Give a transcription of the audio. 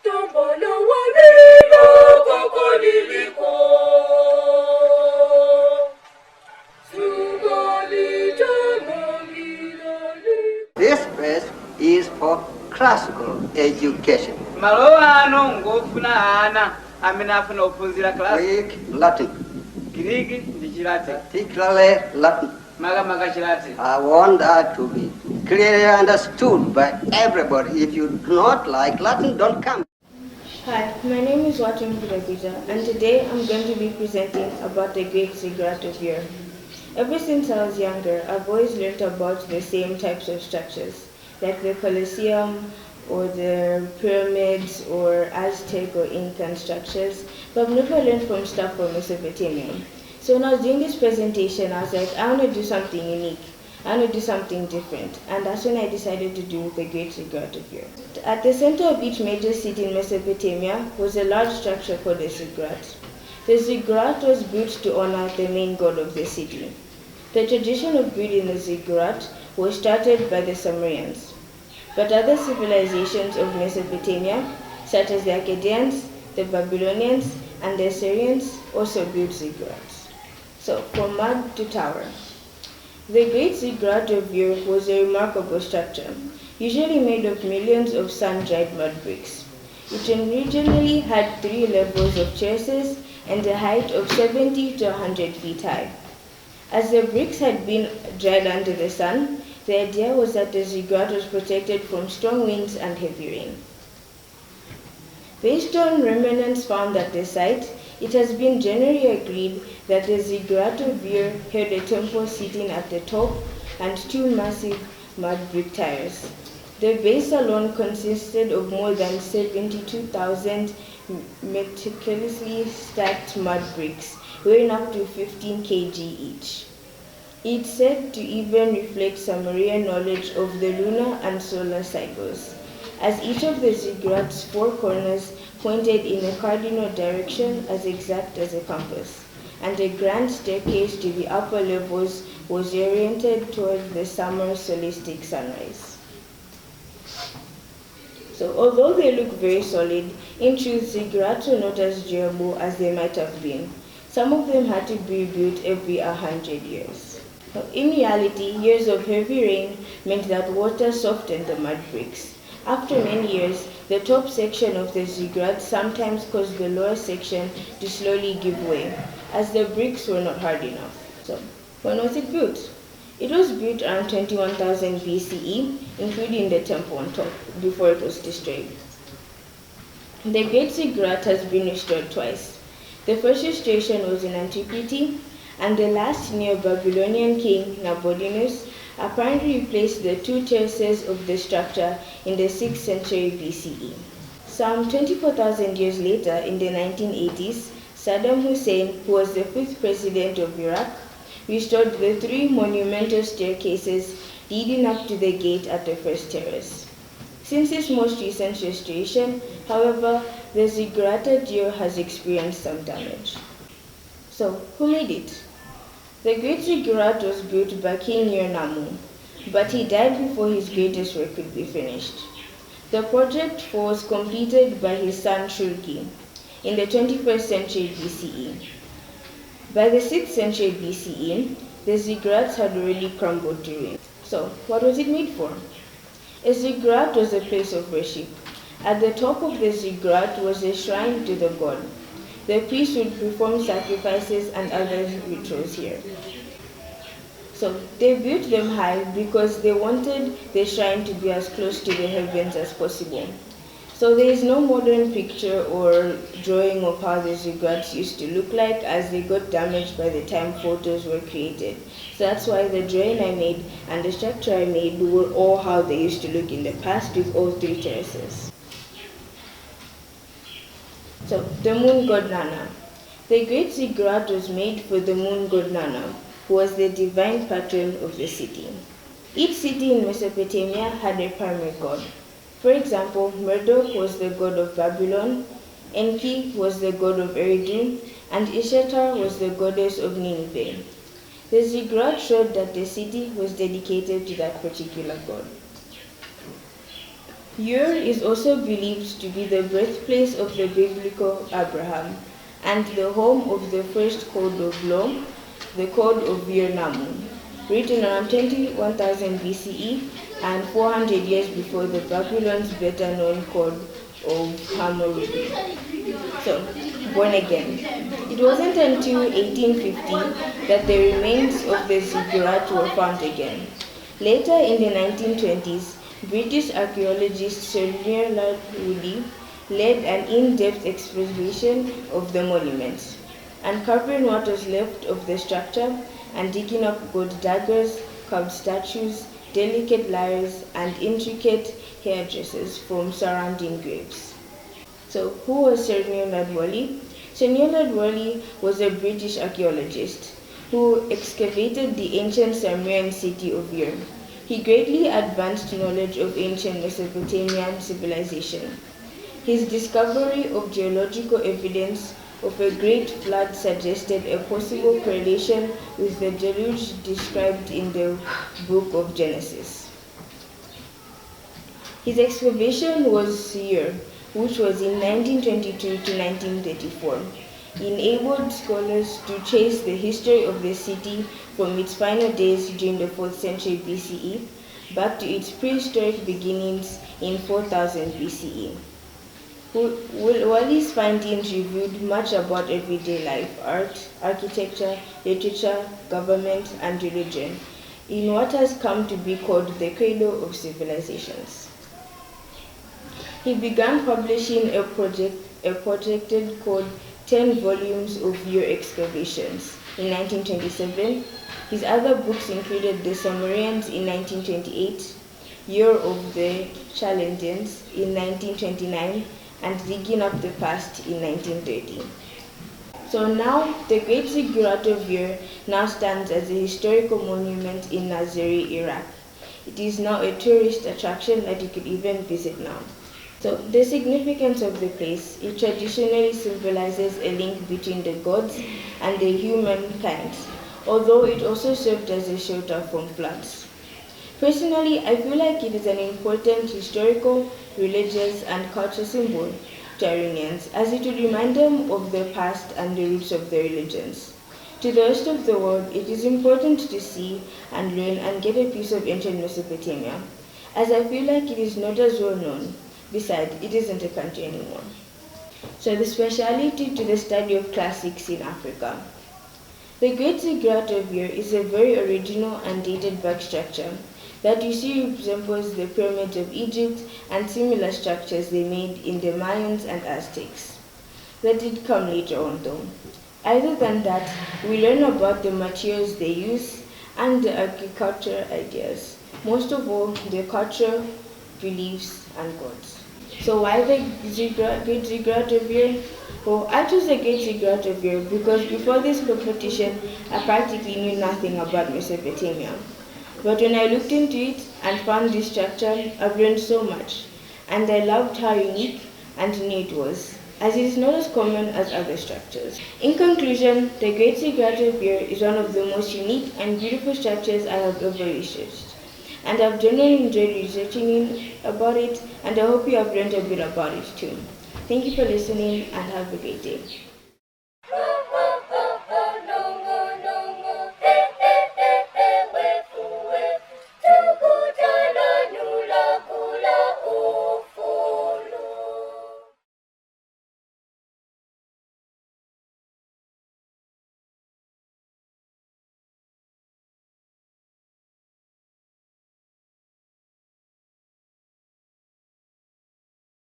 This place is for classical education. Greek, Latin. Particularly Latin. I want that to be clearly understood by everybody. If you do not like Latin, don't come. Hi, my name is Wathu Mpitapita, and today I'm going to be presenting about the Great Ziggurat of Ur. Ever since I was younger, I've always learned about the same types of structures, like the Colloquium or the pyramids or Aztec or Incan structures, but I've never learned from stuff from Mesopotamia. So when I was doing this presentation, I was like, I want to do something unique. I want to do something different, and that's when I decided to do the Great Ziggurat of Ur. At the center of each major city in Mesopotamia was a large structure called the ziggurat. The ziggurat was built to honor the main god of the city. The tradition of building the ziggurat was started by the Sumerians, but other civilizations of Mesopotamia, such as the Akkadians, the Babylonians, and the Assyrians, also built ziggurats. So, from mud to tower. The Great Ziggurat of Ur was a remarkable structure, usually made of millions of sun-dried mud bricks. It originally had 3 levels of terraces and a height of 70 to 100 feet high. As the bricks had been dried under the sun, the idea was that the ziggurat was protected from strong winds and heavy rain. Based on remnants found at the site, it has been generally agreed that the Ziggurat of Ur held a temple sitting at the top and 2 massive mud brick towers. The base alone consisted of more than 72,000 meticulously stacked mud bricks, weighing up to 15 kg each. It's said to even reflect Sumerian knowledge of the lunar and solar cycles, as each of the ziggurat's 4 corners pointed in a cardinal direction as exact as a compass, and a grand staircase to the upper levels was oriented toward the summer solstice sunrise. So although they look very solid, in truth ziggurats were not as durable as they might have been. Some of them had to be built every 100 years. In reality, years of heavy rain meant that water softened the mud bricks. After many years, the top section of the ziggurat sometimes caused the lower section to slowly give way, as the bricks were not hard enough. So, when was it built? It was built around 21,000 BCE, including the temple on top, before it was destroyed. The Great Ziggurat has been restored twice. The first restoration was in antiquity, and the last Neo-Babylonian king, Nabonidus, apparently replaced the 2 terraces of the structure in the 6th century BCE. Some 24,000 years later, in the 1980s, Saddam Hussein, who was the 5th president of Iraq, restored the 3 monumental staircases leading up to the gate at the first terrace. Since its most recent restoration, however, the Ziggurat at Ur has experienced some damage. So, who made it? The Great Ziggurat was built by King Ur-Nammu, but he died before his greatest work could be finished. The project was completed by his son Shulgi in the 21st century BCE. By the 6th century BCE, the ziggurats had already crumbled to ruin. So, what was it made for? A ziggurat was a place of worship. At the top of the ziggurat was a shrine to the god. The priests would perform sacrifices and other rituals here. So they built them high because they wanted the shrine to be as close to the heavens as possible. So there is no modern picture or drawing of how the ziggurats used to look like, as they got damaged by the time photos were created. So that's why the drawing I made and the structure I made were all how they used to look in the past, with all 3 terraces. So, the moon god Nana. The Great Ziggurat was made for the moon god Nana, who was the divine patron of the city. Each city in Mesopotamia had a primary god. For example, Marduk was the god of Babylon, Enki was the god of Eridu, and Ishtar was the goddess of Nineveh. The ziggurat showed that the city was dedicated to that particular god. Ur is also believed to be the birthplace of the biblical Abraham and the home of the first code of law, the Code of Ur-Nammu, written around 21,000 BCE and 400 years before the Babylon's better-known Code of Hammurabi. So, born again. It wasn't until 1850 that the remains of the ziggurat were found again. Later in the 1920s, British archaeologist Sir Leonard Woolley led an in-depth excavation of the monument, uncovering what was left of the structure and digging up gold daggers, carved statues, delicate lyres, and intricate hairdressers from surrounding graves. So, who was Sir Leonard Woolley? Sir Leonard Woolley was a British archaeologist who excavated the ancient Sumerian city of Ur. He greatly advanced knowledge of ancient Mesopotamian civilization. His discovery of geological evidence of a great flood suggested a possible correlation with the deluge described in the book of Genesis. His excavation was Ur, which was in 1922 to 1934. He enabled scholars to trace the history of the city from its final days during the 4th century BCE back to its prehistoric beginnings in 4000 BCE. Woolley's findings revealed much about everyday life, art, architecture, literature, government, and religion in what has come to be called the cradle of civilizations. He began publishing a projected called 10 volumes of Ur excavations in 1927. His other books included The Sumerians in 1928, Ur of the Chaldeans in 1929, and Digging Up the Past in 1930. So now, the Great Ziggurat of Ur now stands as a historical monument in Naziri, Iraq. It is now a tourist attraction that you could even visit now. So the significance of the place, it traditionally symbolizes a link between the gods and the humankind, although it also served as a shelter from floods. Personally, I feel like it is an important historical, religious, and cultural symbol to Iranians, as it will remind them of the past and the roots of their religions. To the rest of the world, it is important to see and learn and get a piece of ancient Mesopotamia, as I feel like it is not as well known. Besides, it isn't a country anymore. So the speciality to the study of classics in Africa. The Great Ziggurat of Ur is a very original and dated back structure that you see resembles the pyramids of Egypt and similar structures they made in the Mayans and Aztecs. That did come later on though. Other than that, we learn about the materials they use and the agricultural ideas. Most of all, their culture, beliefs, and gods. So why the Great Ziggurat of Ur? Well, I chose the Great Ziggurat of Ur because before this competition, I practically knew nothing about Mesopotamia. But when I looked into it and found this structure, I've learned so much. And I loved how unique and new it was, as it is not as common as other structures. In conclusion, the Great Ziggurat of Ur is one of the most unique and beautiful structures I have ever researched. And I've generally enjoyed researching about it, and I hope you have learned a bit about it too. Thank you for listening, and have a great day.